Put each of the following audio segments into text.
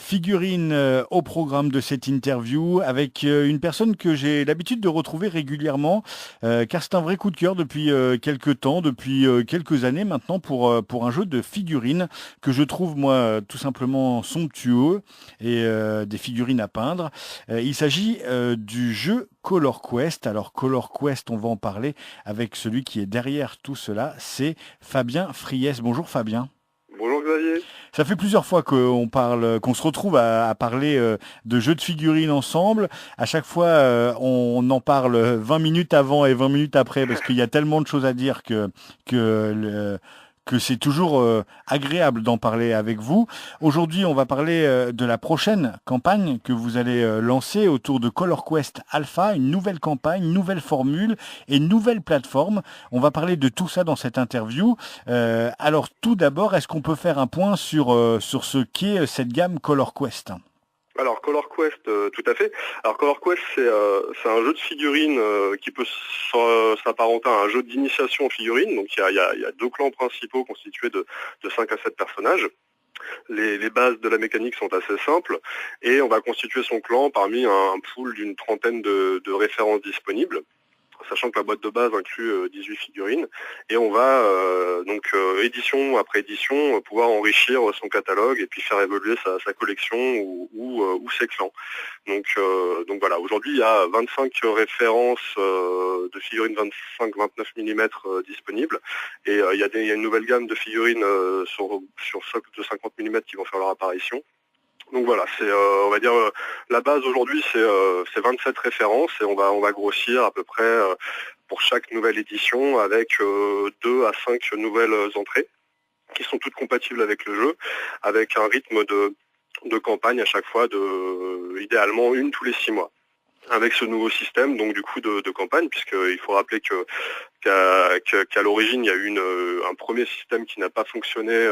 figurines au programme de cette interview avec une personne que j'ai l'habitude de retrouver régulièrement, car c'est un vrai coup de cœur depuis quelques temps, depuis quelques années maintenant pour un jeu de figurines que je trouve moi tout simplement somptueux et des figurines à peindre. Il s'agit du jeu Color Quest. Alors Color Quest, on va en parler avec celui qui est derrière tout cela, c'est Fabien Friès. Bonjour Fabien. Bonjour Xavier. Ça fait plusieurs fois qu'on se retrouve à parler de jeux de figurines ensemble. À chaque fois, on en parle 20 minutes avant et 20 minutes après parce qu'il y a tellement de choses à dire que le- que c'est toujours agréable d'en parler avec vous. Aujourd'hui, on va parler de la prochaine campagne que vous allez lancer autour de Color Quest Alpha, une nouvelle campagne, une nouvelle formule et une nouvelle plateforme. On va parler de tout ça dans cette interview. Alors tout d'abord, est-ce qu'on peut faire un point sur ce qu'est cette gamme Color Quest? Alors Color Quest, tout à fait. Alors Color Quest, c'est un jeu de figurines qui peut s'apparenter à un jeu d'initiation aux figurines. Donc il y a deux clans principaux constitués de 5 à 7 personnages. Les bases de la mécanique sont assez simples et on va constituer son clan parmi un pool d'une trentaine de références disponibles, sachant que la boîte de base inclut 18 figurines, et on va édition après édition pouvoir enrichir son catalogue et puis faire évoluer sa collection ou ses clans. Donc voilà, aujourd'hui il y a 25 références de figurines 25-29 mm disponibles, et il y a une nouvelle gamme de figurines sur socle de 50 mm qui vont faire leur apparition. Donc voilà, c'est on va dire la base aujourd'hui c'est 27 références, et on va grossir à peu près pour chaque nouvelle édition avec 2 à 5 nouvelles entrées qui sont toutes compatibles avec le jeu, avec un rythme de campagne à chaque fois de idéalement une tous les 6 mois. Avec ce nouveau système donc du coup de campagne, puisqu'il faut rappeler qu'à l'origine, il y a eu un premier système qui n'a pas fonctionné,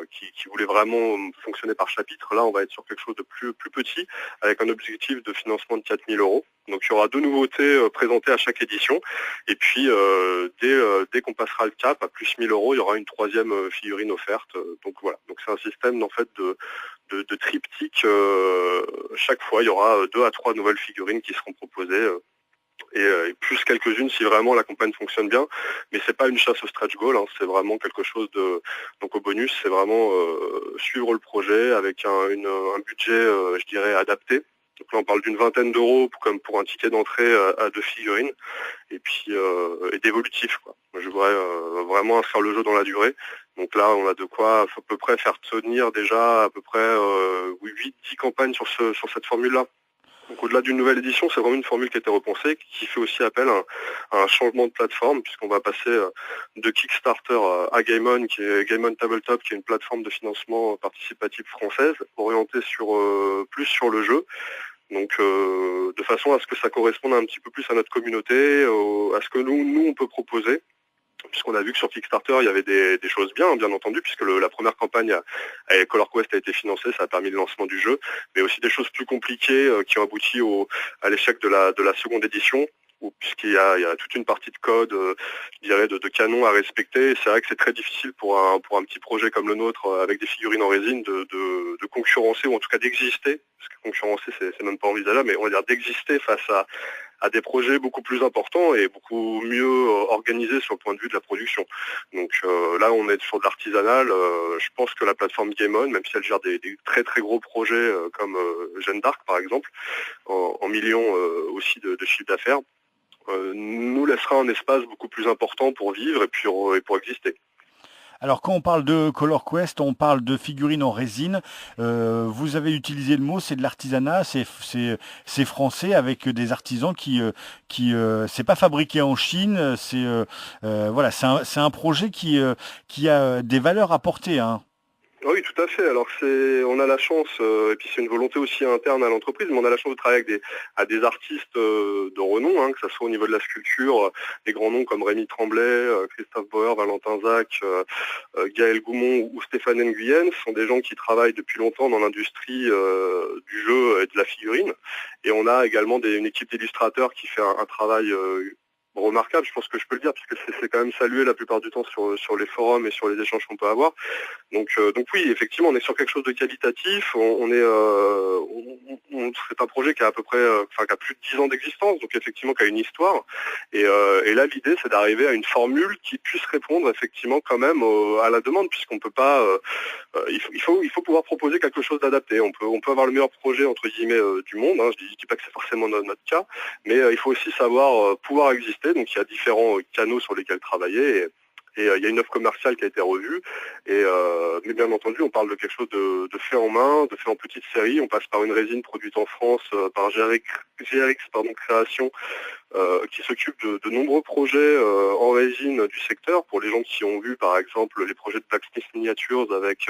qui voulait vraiment fonctionner par chapitre. Là, on va être sur quelque chose de plus petit, avec un objectif de financement de 4 000 euros. Donc il y aura deux nouveautés présentées à chaque édition. Et puis, dès qu'on passera le cap, à plus 1 000 euros, il y aura une troisième figurine offerte. Donc voilà, donc c'est un système en fait de triptyque. Chaque fois, il y aura 2 à 3 nouvelles figurines qui seront proposées. Et plus quelques-unes si vraiment la campagne fonctionne bien, mais c'est pas une chasse au stretch goal, hein, c'est vraiment quelque chose de, donc au bonus, c'est vraiment suivre le projet avec un budget je dirais adapté. Donc là on parle d'une vingtaine d'euros comme pour un ticket d'entrée à 2 figurines, et puis et d'évolutif quoi. Je voudrais vraiment inscrire le jeu dans la durée. Donc là on a de quoi à peu près faire tenir déjà à peu près 8-10 campagnes sur cette formule là. Donc au-delà d'une nouvelle édition, c'est vraiment une formule qui a été repensée, qui fait aussi appel à un changement de plateforme, puisqu'on va passer de Kickstarter à Game On Tabletop, qui est une plateforme de financement participatif française, orientée plus sur le jeu. Donc de façon à ce que ça corresponde un petit peu plus à notre communauté, à ce que nous on peut proposer. Puisqu'on a vu que sur Kickstarter, il y avait des choses bien entendu, puisque la première campagne avec Color Quest a été financée, ça a permis le lancement du jeu, mais aussi des choses plus compliquées qui ont abouti à l'échec de la seconde édition, il y a toute une partie de code, je dirais, de canon à respecter. Et c'est vrai que c'est très difficile pour un petit projet comme le nôtre, avec des figurines en résine, de concurrencer, ou en tout cas d'exister, parce que concurrencer, c'est même pas envisageable, mais on va dire d'exister face à des projets beaucoup plus importants et beaucoup mieux organisés sur le point de vue de la production. Donc là, on est sur de l'artisanal. Je pense que la plateforme Game On, même si elle gère des très très gros projets comme Jeanne d'Arc par exemple, en millions aussi de chiffre d'affaires, nous laissera un espace beaucoup plus important pour vivre et pour exister. Alors quand on parle de Color Quest, on parle de figurines en résine. Vous avez utilisé le mot, c'est de l'artisanat, c'est français avec des artisans c'est pas fabriqué en Chine. Voilà, c'est un projet qui a des valeurs apportées, hein. Oui, tout à fait. Alors on a la chance, et puis c'est une volonté aussi interne à l'entreprise, mais on a la chance de travailler avec des artistes de renom, hein, que ce soit au niveau de la sculpture, des grands noms comme Rémi Tremblay, Christophe Bauer, Valentin Zac, Gaël Goumont ou Stéphane Nguyen. Ce sont des gens qui travaillent depuis longtemps dans l'industrie du jeu et de la figurine. Et on a également une équipe d'illustrateurs qui fait un travail remarquable, je pense que je peux le dire, puisque c'est quand même salué la plupart du temps sur les forums et sur les échanges qu'on peut avoir. Donc oui, effectivement, on est sur quelque chose de qualitatif. C'est un projet qui a à peu près, qui a plus de 10 ans d'existence, donc effectivement qui a une histoire. Et là, l'idée, c'est d'arriver à une formule qui puisse répondre effectivement quand même à la demande, puisqu'on peut pas. Il faut pouvoir proposer quelque chose d'adapté. On peut avoir le meilleur projet entre guillemets du monde. Hein, je dis pas que c'est forcément notre cas, mais il faut aussi savoir pouvoir exister. Donc il y a différents canaux sur lesquels travailler. Et il y a une offre commerciale qui a été revue. Mais bien entendu, on parle de quelque chose de fait en main, de fait en petite série. On passe par une résine produite en France par GRX Création, qui s'occupe de nombreux projets en résine du secteur. Pour les gens qui ont vu par exemple les projets de Blacksmith Miniatures avec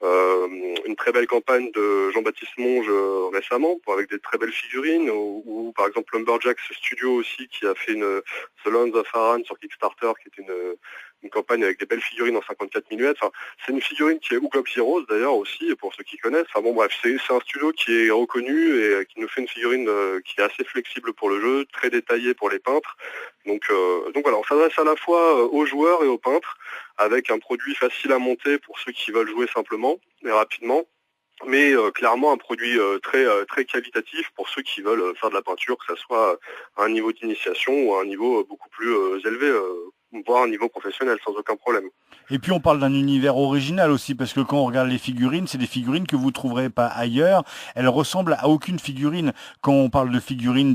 une très belle campagne de Jean-Baptiste Monge récemment, avec des très belles figurines, ou par exemple Lumberjacks Studio aussi qui a fait The Lands of Aran sur Kickstarter, qui est une campagne avec des belles figurines en 54 mm. Enfin, c'est une figurine qui est Ouglops Heroes d'ailleurs aussi, pour ceux qui connaissent. Enfin bon bref, c'est un studio qui est reconnu et qui nous fait une figurine qui est assez flexible pour le jeu, très détaillée pour les peintres. Donc voilà, on s'adresse à la fois aux joueurs et aux peintres, avec un produit facile à monter pour ceux qui veulent jouer simplement et rapidement, mais clairement un produit très qualitatif pour ceux qui veulent faire de la peinture, que ce soit à un niveau d'initiation ou à un niveau beaucoup plus élevé, voire un niveau professionnel sans aucun problème. Et puis on parle d'un univers original aussi, parce que quand on regarde les figurines, c'est des figurines que vous trouverez pas ailleurs. Elles ressemblent à aucune figurine. Quand on parle de figurines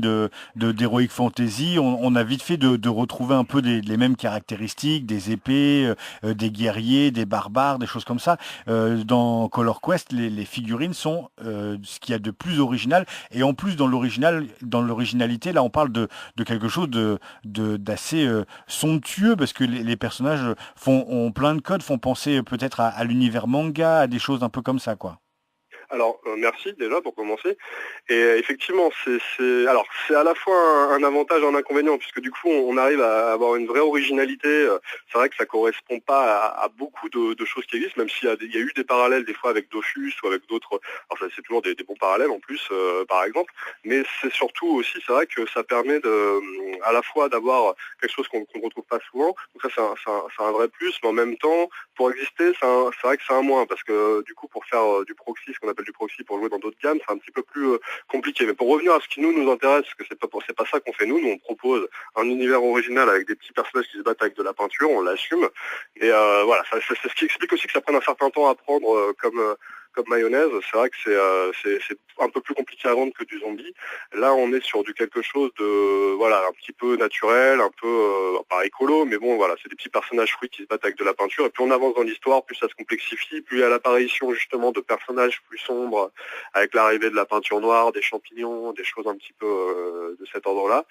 d'Heroic Fantasy, on a vite fait de retrouver un peu les mêmes caractéristiques, des épées, des guerriers, des barbares, des choses comme ça. Dans Color Quest, les figurines sont ce qu'il y a de plus original. Et en plus, dans l'originalité, là, on parle de quelque chose d'assez somptueux, parce que les personnages ont plein de codes, font penser peut-être à l'univers manga, à des choses un peu comme ça, quoi. Alors, merci déjà pour commencer. Et effectivement, c'est à la fois un avantage et un inconvénient, puisque du coup, on arrive à avoir une vraie originalité. C'est vrai que ça correspond pas à beaucoup de choses qui existent, même s'il y a eu des parallèles des fois avec Dofus ou avec d'autres. Alors, c'est toujours des bons parallèles en plus, par exemple. Mais c'est surtout aussi, c'est vrai que ça permet à la fois d'avoir quelque chose qu'on ne retrouve pas souvent. Donc ça, c'est un vrai plus, mais en même temps, pour exister, c'est vrai que c'est un moins, parce que du coup, pour faire du proxy, ce qu'on appelle du proxy pour jouer dans d'autres gammes, c'est un petit peu plus compliqué. Mais pour revenir à ce qui nous intéresse, parce que c'est pas ça qu'on fait nous on propose un univers original avec des petits personnages qui se battent avec de la peinture, on l'assume. Et voilà, c'est ce qui explique aussi que ça prenne un certain temps à prendre comme mayonnaise. C'est vrai que c'est un peu plus compliqué à vendre que du zombie. Là, on est sur quelque chose de un petit peu naturel, un peu pas écolo, mais bon voilà, c'est des petits personnages fruits qui se battent avec de la peinture. Et plus on avance dans l'histoire, plus ça se complexifie, plus il y a l'apparition justement de personnages plus sombres, avec l'arrivée de la peinture noire, des champignons, des choses un petit peu de cet ordre-là,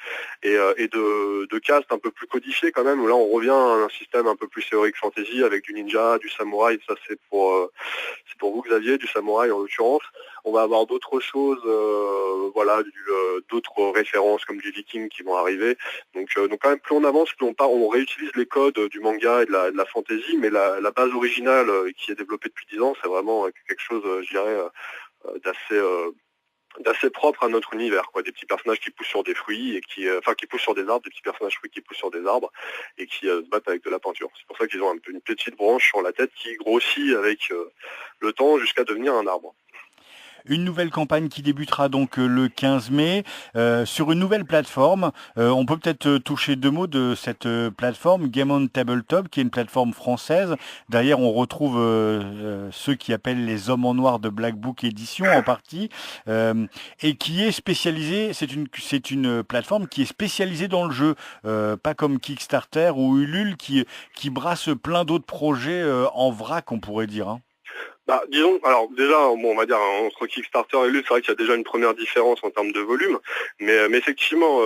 et de castes un peu plus codifiés quand même. Là, on revient à un système un peu plus Heroic Fantasy avec du ninja, du samouraï. Ça, c'est pour vous, Xavier, du samouraï en l'occurrence. On va avoir d'autres choses, d'autres références comme du viking qui vont arriver. Donc quand même, plus on avance, plus on réutilise les codes du manga et de la fantasy, mais la base originale qui est développée depuis 10 ans, c'est vraiment quelque chose, je dirais, d'assez propre à notre univers, quoi. Des petits personnages qui poussent sur des fruits et qui poussent sur des arbres, des petits personnages fruits qui poussent sur des arbres et qui se battent avec de la peinture. C'est pour ça qu'ils ont une petite branche sur la tête qui grossit avec le temps jusqu'à devenir un arbre. Une nouvelle campagne qui débutera donc le 15 mai sur une nouvelle plateforme. On peut peut-être toucher deux mots de cette plateforme, Game on Tabletop, qui est une plateforme française. Derrière, on retrouve ceux qui appellent les hommes en noir de Black Book Edition en partie, et qui est spécialisée. C'est une plateforme qui est spécialisée dans le jeu, pas comme Kickstarter ou Ulule qui brasse plein d'autres projets en vrac, on pourrait dire, hein. Disons, alors déjà, on va dire entre Kickstarter et Ulule, c'est vrai qu'il y a déjà une première différence en termes de volume, mais effectivement,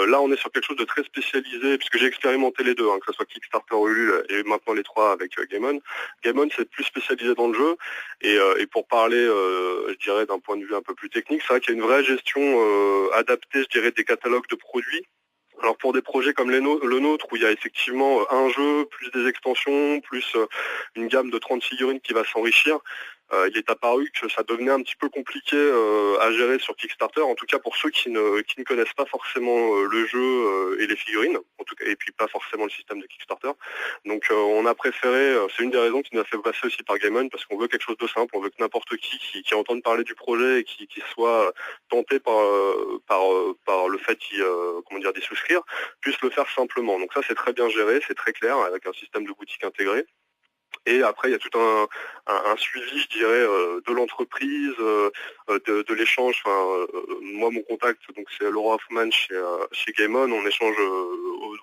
là on est sur quelque chose de très spécialisé, puisque j'ai expérimenté les deux, que ce soit Kickstarter ou Ulule, et maintenant les trois avec Game On. Game On, c'est plus spécialisé dans le jeu, et pour parler, je dirais, d'un point de vue un peu plus technique, c'est vrai qu'il y a une vraie gestion adaptée, je dirais, des catalogues de produits. Alors pour des projets comme le nôtre, où il y a effectivement un jeu, plus des extensions, plus une gamme de 30 figurines qui va s'enrichir, il est apparu que ça devenait un petit peu compliqué à gérer sur Kickstarter, en tout cas pour ceux qui ne connaissent pas forcément le jeu et les figurines, en tout cas, et puis pas forcément le système de Kickstarter. Donc on a préféré, c'est une des raisons qui nous a fait passer aussi par Game On, parce qu'on veut quelque chose de simple, on veut que n'importe qui entende parler du projet et qui soit tenté par le fait d'y souscrire, puisse le faire simplement. Donc ça c'est très bien géré, c'est très clair, avec un système de boutique intégré. Et après, il y a tout un suivi, je dirais, de l'entreprise, de l'échange. Moi, mon contact, donc c'est Laura Hoffman chez Game On. On échange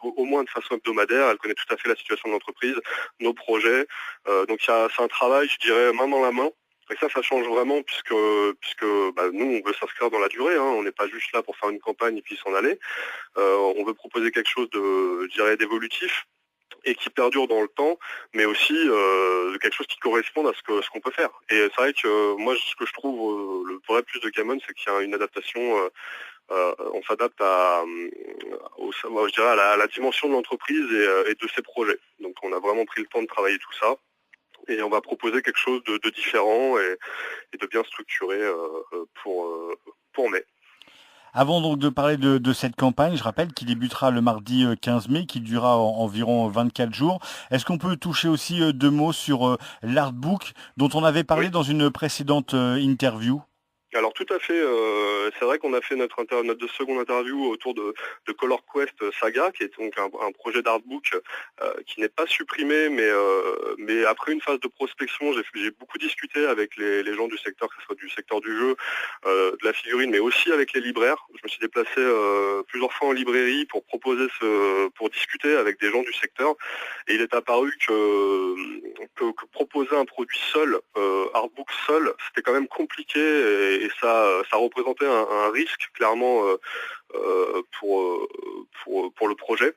au moins de façon hebdomadaire. Elle connaît tout à fait la situation de l'entreprise, nos projets. Donc c'est un travail, je dirais, main dans la main. Et ça change vraiment puisque nous, on veut s'inscrire dans la durée. Hein. On n'est pas juste là pour faire une campagne et puis s'en aller. On veut proposer quelque chose de, je dirais, d'évolutif et qui perdure dans le temps, mais aussi quelque chose qui corresponde à ce qu'on peut faire. Et c'est vrai que moi, ce que je trouve le vrai plus de Game On, c'est qu'il y a une adaptation, on s'adapte à la dimension de l'entreprise et de ses projets. Donc on a vraiment pris le temps de travailler tout ça, et on va proposer quelque chose de différent et de bien structuré pour mai. Avant donc de parler de cette campagne, je rappelle qu'il débutera le mardi 15 mai, qui durera environ 24 jours. Est-ce qu'on peut toucher aussi 2 mots sur l'artbook dont on avait parlé dans une précédente interview? Alors tout à fait, c'est vrai qu'on a fait notre seconde interview autour de Color Quest Saga, qui est donc un projet d'artbook qui n'est pas supprimé, mais après une phase de prospection, j'ai beaucoup discuté avec les gens du secteur, que ce soit du secteur du jeu, de la figurine, mais aussi avec les libraires. Je me suis déplacé plusieurs fois en librairie pour pour discuter avec des gens du secteur, et il est apparu que proposer un produit seul, artbook seul, c'était quand même compliqué et ça représentait un risque clairement pour le projet.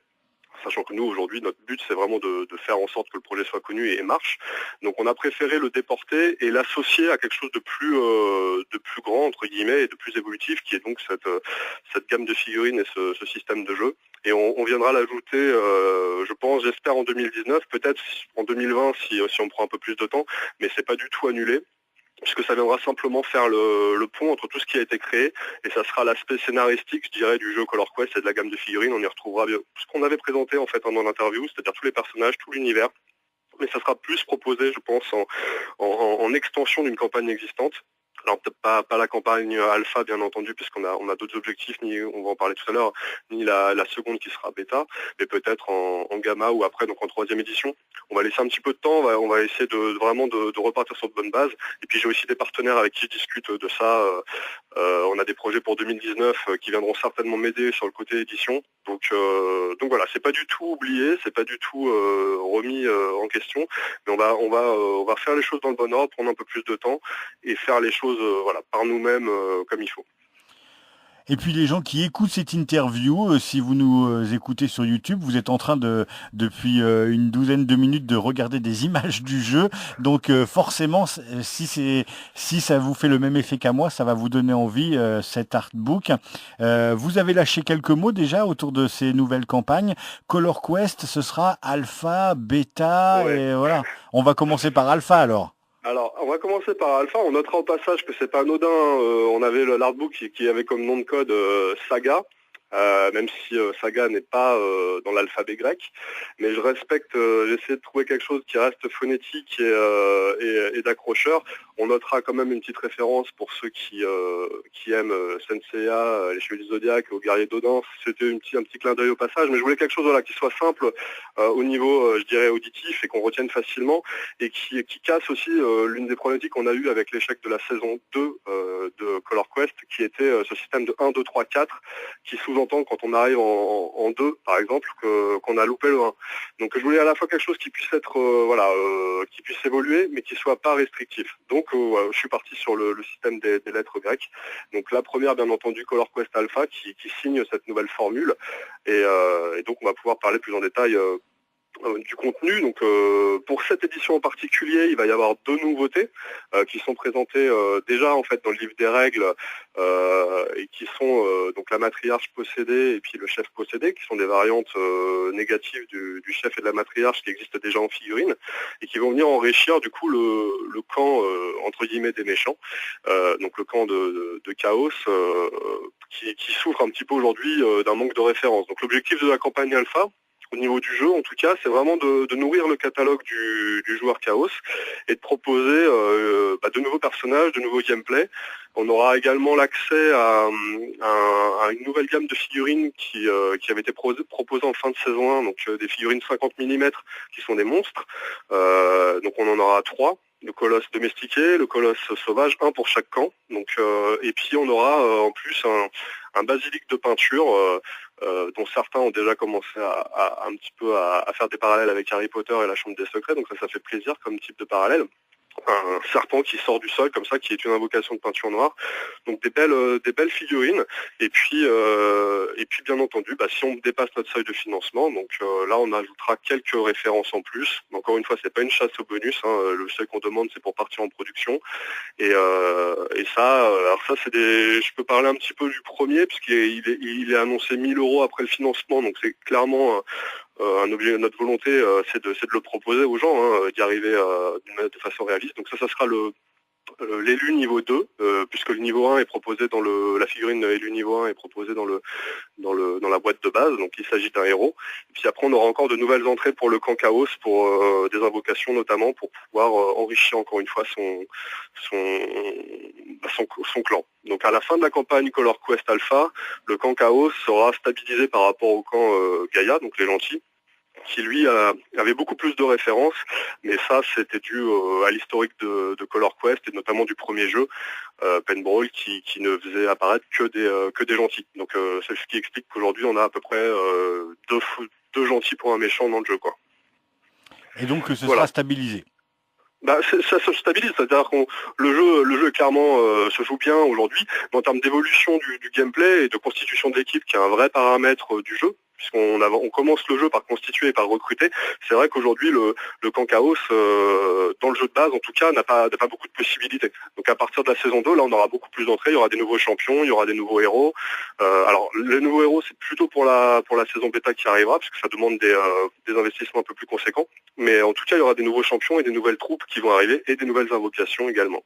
Sachant que nous, aujourd'hui, notre but, c'est vraiment de faire en sorte que le projet soit connu et marche. Donc on a préféré le déporter et l'associer à quelque chose de plus grand, entre guillemets, et de plus évolutif, qui est donc cette gamme de figurines et ce système de jeu. Et on viendra l'ajouter, je pense, j'espère en 2019, peut-être en 2020 si on prend un peu plus de temps, mais c'est pas du tout annulé, puisque ça viendra simplement faire le pont entre tout ce qui a été créé, et ça sera l'aspect scénaristique, je dirais, du jeu Color Quest et de la gamme de figurines. On y retrouvera ce qu'on avait présenté en fait dans l'interview, c'est-à-dire tous les personnages, tout l'univers, mais ça sera plus proposé, je pense, en extension d'une campagne existante. Alors peut-être pas la campagne alpha bien entendu, puisqu'on a d'autres objectifs, on va en parler tout à l'heure, ni la seconde qui sera bêta, mais peut-être en gamma ou après, donc en 3e édition. On va laisser un petit peu de temps, on va essayer de repartir sur de bonnes bases. Et puis j'ai aussi des partenaires avec qui je discute de ça. On a des projets pour 2019 qui viendront certainement m'aider sur le côté édition. Donc voilà, c'est pas du tout oublié, c'est pas du tout remis en question, mais on va faire les choses dans le bon ordre, prendre un peu plus de temps et faire les choses par nous-mêmes comme il faut. Et puis les gens qui écoutent cette interview, si vous nous écoutez sur YouTube, vous êtes en train depuis une douzaine de minutes de regarder des images du jeu. Donc forcément, si ça vous fait le même effet qu'à moi, ça va vous donner envie cet artbook. Vous avez lâché quelques mots déjà autour de ces nouvelles campagnes. Color Quest, ce sera alpha, bêta, et voilà. On va commencer par alpha alors. Alors, on va commencer par Alpha. On notera au passage que c'est pas anodin. On avait l'artbook qui avait comme nom de code Saga, même si Saga n'est pas dans l'alphabet grec. Mais je respecte, j'ai essayé de trouver quelque chose qui reste phonétique et d'accrocheur. On notera quand même une petite référence pour ceux qui aiment Senseiya, les Chevaliers du Zodiac, aux Guerriers d'Odin. C'était un petit clin d'œil au passage, mais je voulais quelque chose qui soit simple au niveau, je dirais, auditif et qu'on retienne facilement et qui casse aussi l'une des problématiques qu'on a eues avec l'échec de la saison 2 de Color Quest, qui était ce système de 1, 2, 3, 4, qui sous-entend quand on arrive en 2, par exemple, qu'on a loupé le 1. Donc je voulais à la fois quelque chose qui puisse être, qui puisse évoluer, mais qui soit pas restrictif. Donc je suis parti sur le système des lettres grecques. Donc la première, bien entendu, Color Quest Alpha, qui signe cette nouvelle formule. Et donc on va pouvoir parler plus en détail du contenu. Donc pour cette édition en particulier, il va y avoir 2 nouveautés qui sont présentées déjà en fait dans le livre des règles et qui sont donc la matriarche possédée et puis le chef possédé, qui sont des variantes négatives du chef et de la matriarche qui existent déjà en figurine et qui vont venir enrichir du coup le camp entre guillemets des méchants, donc le camp de Chaos qui souffre un petit peu aujourd'hui d'un manque de référence. Donc l'objectif de la campagne alpha, au niveau du jeu, en tout cas, c'est vraiment de nourrir le catalogue du joueur Chaos et de proposer de nouveaux personnages, de nouveaux gameplays. On aura également l'accès à une nouvelle gamme de figurines qui avait été proposée en fin de saison 1, donc des figurines 50 mm qui sont des monstres. Donc on en aura 3. Le colosse domestiqué, le colosse sauvage, un pour chaque camp. Donc, et puis on aura en plus un basilic de peinture dont certains ont déjà commencé à un petit peu à faire des parallèles avec Harry Potter et la Chambre des Secrets, donc ça fait plaisir comme type de parallèle. Un serpent qui sort du sol comme ça, qui est une invocation de peinture noire. Donc des belles figurines. Et puis bien entendu, si on dépasse notre seuil de financement, donc là on ajoutera quelques références en plus. Mais encore une fois, c'est pas une chasse au bonus. Le seuil qu'on demande, c'est pour partir en production. Et ça, alors ça c'est je peux parler un petit peu du premier puisqu'il est annoncé 1 000 € après le financement. Donc c'est clairement un objet, notre volonté, c'est de le proposer aux gens, d'y arriver de façon réaliste. Donc ça sera l'élu niveau 2, puisque le niveau 1 est proposé dans la figurine élu niveau 1 est proposée dans la boîte de base, donc il s'agit d'un héros. Et puis après on aura encore de nouvelles entrées pour le camp Chaos, pour des invocations notamment, pour pouvoir enrichir encore une fois son clan. Donc à la fin de la campagne Color Quest Alpha, le camp Chaos sera stabilisé par rapport au camp Gaïa, donc les gentils, qui lui avait beaucoup plus de références, mais ça c'était dû à l'historique de Color Quest et notamment du premier jeu, Pen Brawl, qui ne faisait apparaître que des gentils. Donc c'est ce qui explique qu'aujourd'hui on a à peu près deux gentils pour un méchant dans le jeu, quoi. Et donc ce sera stabilisé. Ça se stabilise, c'est-à-dire que le jeu clairement se joue bien aujourd'hui, mais en termes d'évolution du gameplay et de constitution de l'équipe, qui est un vrai paramètre du jeu, puisqu'on commence le jeu par constituer et par recruter. C'est vrai qu'aujourd'hui le camp Chaos, dans le jeu de base en tout cas, n'a pas beaucoup de possibilités. Donc à partir de la saison 2, là on aura beaucoup plus d'entrées, il y aura des nouveaux champions, il y aura des nouveaux héros. Alors les nouveaux héros c'est plutôt pour la saison bêta qui arrivera, parce que ça demande des investissements un peu plus conséquents. Mais en tout cas il y aura des nouveaux champions et des nouvelles troupes qui vont arriver et des nouvelles invocations également.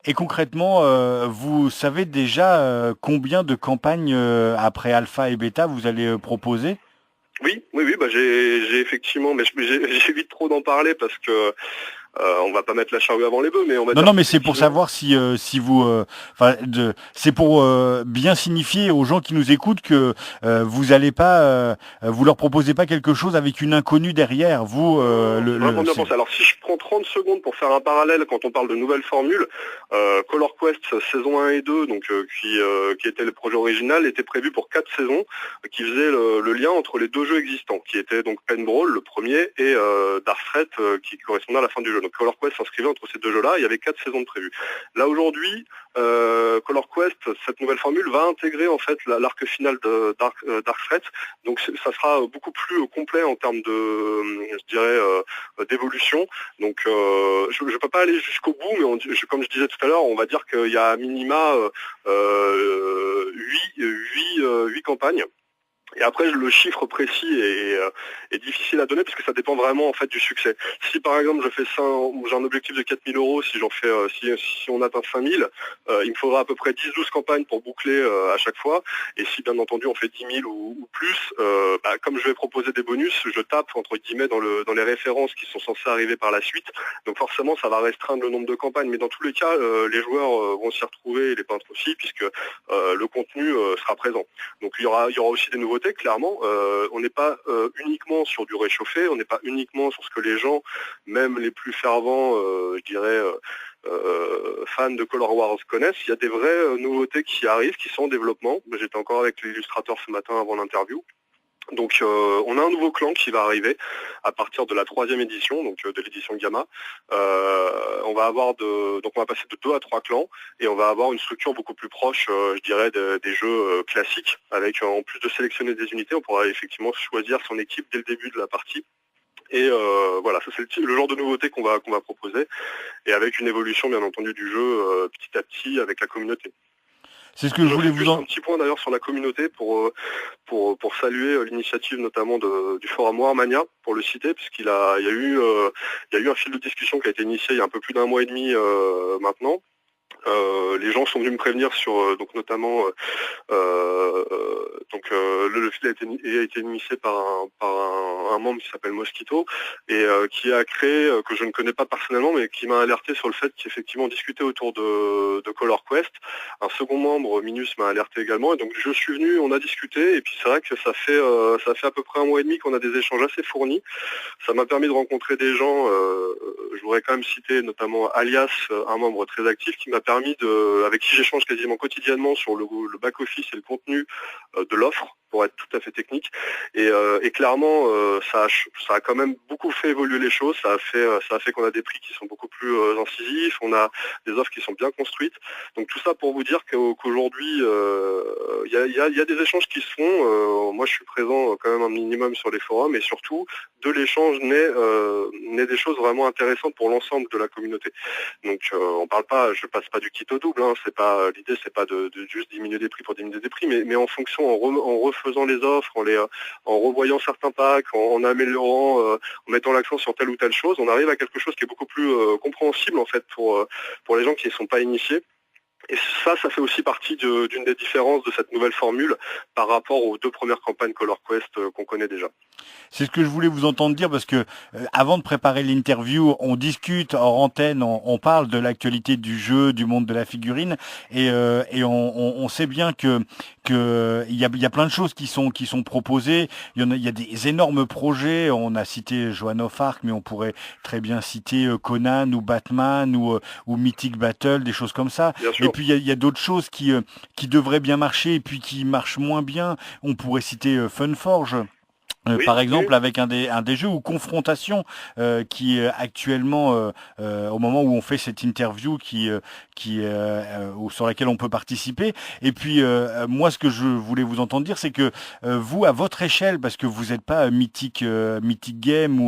Et concrètement, vous savez déjà combien de campagnes après Alpha et Bêta vous allez proposer ? Oui, j'ai effectivement, mais j'évite trop d'en parler parce que on va pas mettre la charrue avant les bœufs, mais on va Non, mais c'est pour savoir si vous, c'est pour bien signifier aux gens qui nous écoutent que vous allez pas, vous leur proposez pas quelque chose avec une inconnue derrière. Vous, bien pensé. Alors si je prends 30 secondes pour faire un parallèle quand on parle de nouvelles formules, Color Quest saison 1 et 2, donc qui était le projet original, était prévu pour 4 saisons, qui faisait le lien entre les 2 jeux existants, qui étaient donc Pen Brawl, le premier, et Dark Threat, qui correspondait à la fin du jeu. Donc Color Quest s'inscrivait entre ces 2 jeux-là, il y avait 4 saisons de prévues. Là aujourd'hui, Color Quest, cette nouvelle formule, va intégrer en fait l'arc final de Dark Threat, donc ça sera beaucoup plus complet en termes de, je dirais, d'évolution. Donc je ne peux pas aller jusqu'au bout, mais comme je disais tout à l'heure, on va dire qu'il y a à minima 8 campagnes. Et après, le chiffre précis est difficile à donner parce que ça dépend vraiment en fait du succès. Si par exemple je fais ça, j'ai un objectif de 4 000 €, si j'en fais, si on atteint 5 000, il me faudra à peu près 10-12 campagnes pour boucler à chaque fois. Et si bien entendu on fait 10 000 ou plus, comme je vais proposer des bonus, je tape entre guillemets dans les références qui sont censées arriver par la suite. Donc forcément, ça va restreindre le nombre de campagnes. Mais dans tous les cas, les joueurs vont s'y retrouver et les peintres aussi, puisque le contenu sera présent. Donc il y aura aussi des nouveautés. Clairement, on n'est pas uniquement sur du réchauffé, on n'est pas uniquement sur ce que les gens, même les plus fervents, je dirais, fans de Color Wars connaissent. Il y a des vraies nouveautés qui arrivent, qui sont en développement. J'étais encore avec l'illustrateur ce matin avant l'interview. Donc on a un nouveau clan qui va arriver à partir de la 3e édition, donc de l'édition Gamma. On va passer de 2 à 3 clans et on va avoir une structure beaucoup plus proche, je dirais, des jeux classiques, avec en plus de sélectionner des unités, on pourra effectivement choisir son équipe dès le début de la partie. Et voilà, ça c'est le genre de nouveauté qu'on va proposer, et avec une évolution bien entendu du jeu petit à petit avec la communauté. C'est ce que je voulais vous en... Un petit point d'ailleurs sur la communauté pour saluer l'initiative notamment du forum Warmania, pour le citer, puisqu'il y a eu un fil de discussion qui a été initié il y a un peu plus d'1 mois et demi maintenant. Les gens sont venus me prévenir sur donc notamment le fil a été initié par un membre qui s'appelle Mosquito et qui a créé, que je ne connais pas personnellement, mais qui m'a alerté sur le fait qu'effectivement on discutait autour de Color Quest. Un second membre, Minus, m'a alerté également, et donc je suis venu, on a discuté, et puis c'est vrai que ça fait à peu près 1 mois et demi qu'on a des échanges assez fournis. Ça m'a permis de rencontrer des gens, je voudrais quand même citer notamment Alias, un membre très actif, qui m'a permis avec qui j'échange quasiment quotidiennement sur le back-office et le contenu de l'offre, pour être tout à fait technique. Et clairement, ça a quand même beaucoup fait évoluer les choses. Ça a fait qu'on a des prix qui sont beaucoup plus incisifs, on a des offres qui sont bien construites. Donc tout ça pour vous dire qu'aujourd'hui, il y a des échanges qui se font. Moi, je suis présent quand même un minimum sur les forums, et surtout, de l'échange naît des choses vraiment intéressantes pour l'ensemble de la communauté. Donc on parle pas, je passe pas du kit au double, hein. L'idée c'est pas de juste diminuer des prix pour diminuer des prix, mais en fonction, en refaisant les offres, en revoyant certains packs, en améliorant, en mettant l'accent sur telle ou telle chose, on arrive à quelque chose qui est beaucoup plus compréhensible en fait pour les gens qui ne sont pas initiés. Et ça fait aussi partie d'une des différences de cette nouvelle formule par rapport aux 2 premières campagnes Color Quest qu'on connaît déjà. C'est ce que je voulais vous entendre dire, parce que avant de préparer l'interview, on discute hors antenne, on parle de l'actualité du jeu, du monde de la figurine, et on sait bien que il y a plein de choses qui sont proposées. Il y a des énormes projets. On a cité Joan of Arc, mais on pourrait très bien citer Conan ou Batman ou Mythic Battle, des choses comme ça. Et puis il y a d'autres choses qui devraient bien marcher et puis qui marchent moins bien. On pourrait citer Funforge. Par exemple, avec un des jeux ou Confrontation, qui actuellement, au moment où on fait cette interview, sur laquelle on peut participer. Et puis moi, ce que je voulais vous entendre dire, c'est que vous, à votre échelle, parce que vous n'êtes pas Mythic Game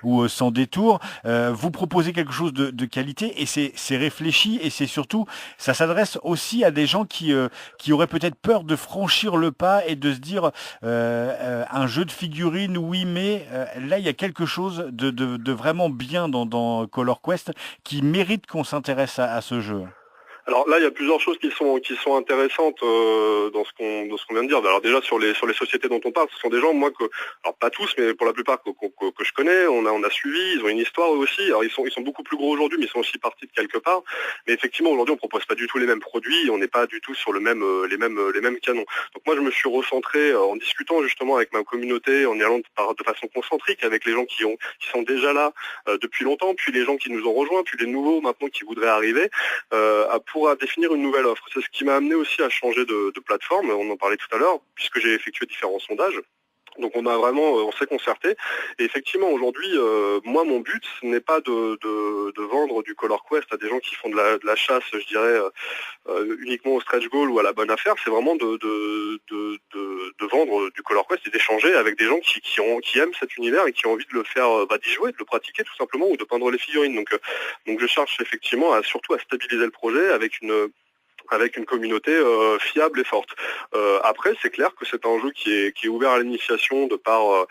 ou Sans Détour, vous proposez quelque chose de qualité, et c'est réfléchi, et c'est surtout, ça s'adresse aussi à des gens qui auraient peut-être peur de franchir le pas et de se dire un jeu de figurines, oui, mais là il y a quelque chose de vraiment bien dans Color Quest qui mérite qu'on s'intéresse à ce jeu. Alors là, il y a plusieurs choses qui sont intéressantes dans ce qu'on vient de dire. Alors déjà sur les sociétés dont on parle, ce sont des gens, moi, alors pas tous, mais pour la plupart que je connais, on a suivi, ils ont une histoire eux aussi. Alors ils sont beaucoup plus gros aujourd'hui, mais ils sont aussi partis de quelque part. Mais effectivement, aujourd'hui, on propose pas du tout les mêmes produits, on n'est pas du tout sur les mêmes canons. Donc moi, je me suis recentré en discutant justement avec ma communauté, en y allant de façon concentrique avec les gens qui sont déjà là depuis longtemps, puis les gens qui nous ont rejoints, puis les nouveaux maintenant qui voudraient arriver, pour définir une nouvelle offre. C'est ce qui m'a amené aussi à changer de plateforme, on en parlait tout à l'heure, puisque j'ai effectué différents sondages. Donc on s'est concerté, et effectivement aujourd'hui, moi mon but n'est pas de vendre du Color Quest à des gens qui font de la chasse, je dirais, uniquement au stretch goal ou à la bonne affaire. C'est vraiment de vendre du Color Quest et d'échanger avec des gens qui aiment cet univers et qui ont envie de le faire, d'y jouer, de le pratiquer tout simplement, ou de peindre les figurines. Donc je cherche effectivement surtout à stabiliser le projet avec une communauté fiable et forte. Après, c'est clair que c'est un jeu qui est ouvert à l'initiation de par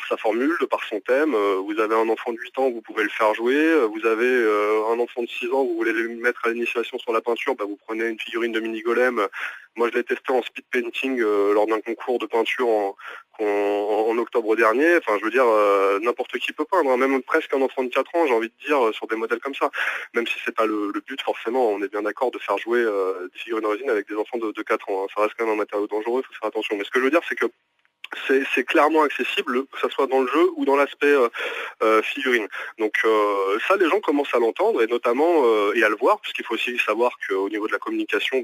sa formule, de par son thème. Vous avez un enfant de 8 ans, vous pouvez le faire jouer. Vous avez un enfant de 6 ans, vous voulez le mettre à l'initiation sur la peinture, vous prenez une figurine de mini-golem. Moi, je l'ai testé en speed painting lors d'un concours de peinture en octobre dernier. Enfin, je veux dire, n'importe qui peut peindre, hein. Même presque un enfant de 4 ans, j'ai envie de dire, sur des modèles comme ça. Même si c'est pas le but, forcément, on est bien d'accord de faire jouer des figurines en résine avec des enfants de 4 ans. Hein. Ça reste quand même un matériau dangereux, il faut faire attention. Mais ce que je veux dire, c'est que c'est clairement accessible, que ce soit dans le jeu ou dans l'aspect figurine. Donc ça, les gens commencent à l'entendre, et notamment et à le voir, puisqu'il faut aussi savoir qu'au niveau de la communication,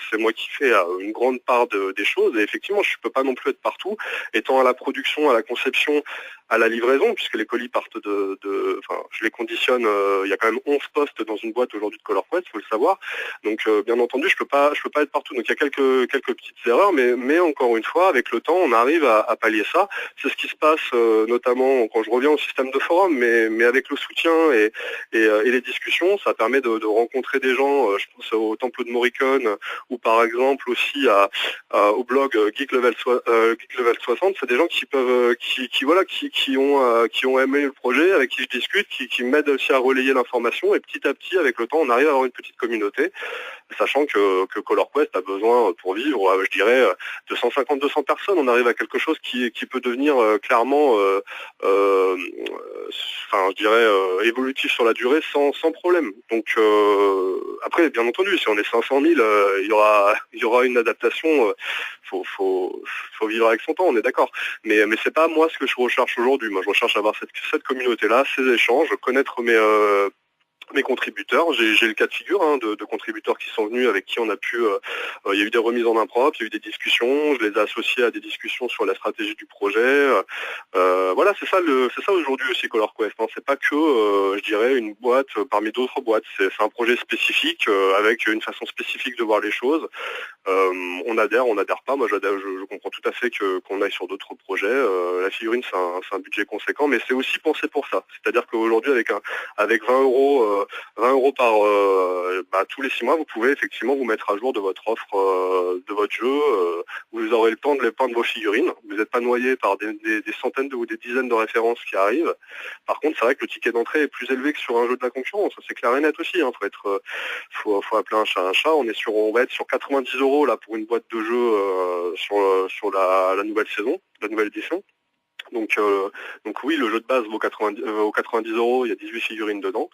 c'est moi qui fais une grande part des choses. Et effectivement, je peux pas non plus être partout, étant à la production, à la conception, à la livraison, puisque les colis partent je les conditionne. Il y a quand même 11 postes dans une boîte aujourd'hui de ColorQuest, faut le savoir. Donc, bien entendu, je peux pas être partout. Donc, il y a quelques petites erreurs, mais encore une fois, avec le temps, on arrive à pallier ça. C'est ce qui se passe, notamment quand je reviens au système de forum, mais avec le soutien et les discussions, ça permet de rencontrer des gens. Je pense au Temple de Morricone ou par exemple aussi au blog Geek Level 60. C'est des gens qui peuvent, qui ont aimé le projet, avec qui je discute, qui m'aident aussi à relayer l'information. Et petit à petit, avec le temps, on arrive à avoir une petite communauté, sachant que ColorQuest a besoin pour vivre, je dirais, de 150-200 personnes. On arrive à quelque chose qui peut devenir clairement, je dirais, évolutif sur la durée sans problème. Donc après, bien entendu, si on est 500 000, il y aura une adaptation. Faut vivre avec son temps, on est d'accord. Mais c'est pas moi ce que je recherche aujourd'hui. Moi, je recherche avoir cette communauté-là, ces échanges, connaître mes contributeurs. J'ai le cas de figure de contributeurs qui sont venus, avec qui on a pu, il y a eu des remises en impro, il y a eu des discussions, je les ai associés à des discussions sur la stratégie du projet. Voilà, c'est ça aujourd'hui aussi ColorQuest. C'est pas que, je dirais, une boîte parmi d'autres boîtes. C'est un projet spécifique avec une façon spécifique de voir les choses. On adhère pas. Moi, je comprends tout à fait qu'on aille sur d'autres projets. La figurine, c'est un budget conséquent, mais c'est aussi pensé pour ça. C'est-à-dire qu'aujourd'hui, avec 20 euros tous les 6 mois, vous pouvez effectivement vous mettre à jour de votre offre, de votre jeu. Vous aurez le temps de les peindre vos figurines. Vous n'êtes pas noyé par des centaines ou des dizaines de références qui arrivent. Par contre, c'est vrai que le ticket d'entrée est plus élevé que sur un jeu de la concurrence. C'est clair et net aussi. Faut appeler un chat un chat. On va être sur 90 euros là pour une boîte de jeu sur la nouvelle saison, la nouvelle édition. Donc oui, le jeu de base vaut 90 euros, il y a 18 figurines dedans.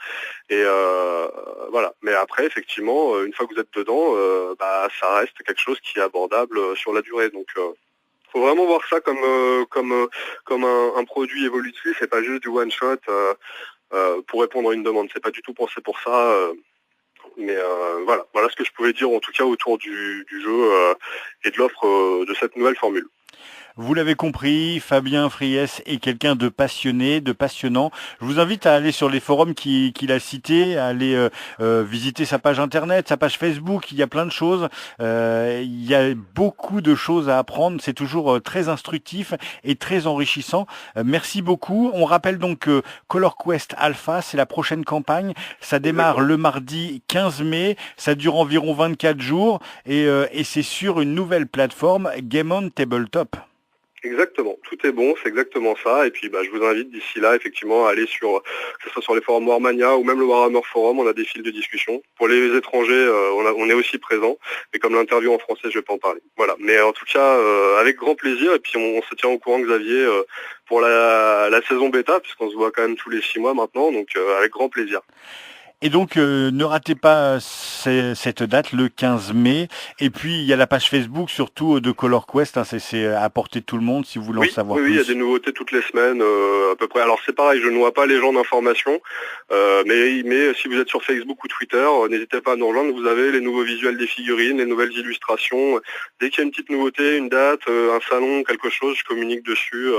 Et voilà. Mais après, effectivement, une fois que vous êtes dedans, ça reste quelque chose qui est abordable sur la durée. Donc faut vraiment voir ça comme un produit évolutif et pas juste du one shot pour répondre à une demande. C'est pas du tout pensé pour ça. Mais voilà ce que je pouvais dire en tout cas autour du jeu et de l'offre de cette nouvelle formule. Vous l'avez compris, Fabien Friès est quelqu'un de passionné, de passionnant. Je vous invite à aller sur les forums qu'il a cités, à aller visiter sa page internet, sa page Facebook. Il y a plein de choses. Il y a beaucoup de choses à apprendre. C'est toujours très instructif et très enrichissant. Merci beaucoup. On rappelle donc que ColorQuest Alpha, c'est la prochaine campagne. Ça démarre le mardi 15 mai. Ça dure environ 24 jours et c'est sur une nouvelle plateforme, Game On Tabletop. Exactement, tout est bon, c'est exactement ça. Et puis je vous invite d'ici là effectivement à aller que ce soit sur les forums Warmania ou même le Warhammer Forum, on a des fils de discussion. Pour les étrangers, on est aussi présent, mais comme l'interview en français, je vais pas en parler. Voilà. Mais en tout cas, avec grand plaisir, et puis on se tient au courant, Xavier, pour la saison bêta, puisqu'on se voit quand même tous les 6 mois maintenant, donc avec grand plaisir. Et donc, ne ratez pas cette date, le 15 mai. Et puis, il y a la page Facebook, surtout de ColorQuest. C'est à portée de tout le monde, si vous voulez en savoir plus. Oui, il y a des nouveautés toutes les semaines, à peu près. Alors, c'est pareil, je ne noie pas les gens d'informations. Mais si vous êtes sur Facebook ou Twitter, n'hésitez pas à nous rejoindre. Vous avez les nouveaux visuels des figurines, les nouvelles illustrations. Dès qu'il y a une petite nouveauté, une date, un salon, quelque chose, je communique dessus.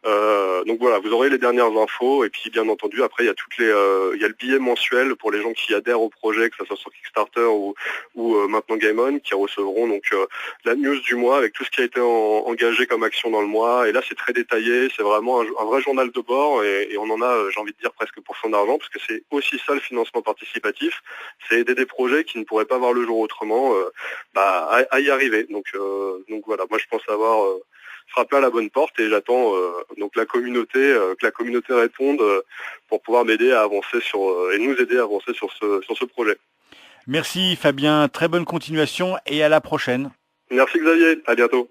Donc voilà, vous aurez les dernières infos. Et puis, bien entendu, après, il y a il y a le billet mensuel pour les gens qui adhèrent au projet, que ce soit sur Kickstarter ou maintenant Game On, qui recevront donc la news du mois avec tout ce qui a été engagé comme action dans le mois. Et là, c'est très détaillé, c'est vraiment un vrai journal de bord et on en a, j'ai envie de dire, presque pour son argent, parce que c'est aussi ça le financement participatif, c'est aider des projets qui ne pourraient pas voir le jour autrement à y arriver. Donc voilà, moi je pense avoir frappé à la bonne porte et j'attends donc que la communauté réponde pour pouvoir m'aider à avancer et nous aider à avancer sur ce projet. Merci Fabien, très bonne continuation et à la prochaine. Merci Xavier, à bientôt.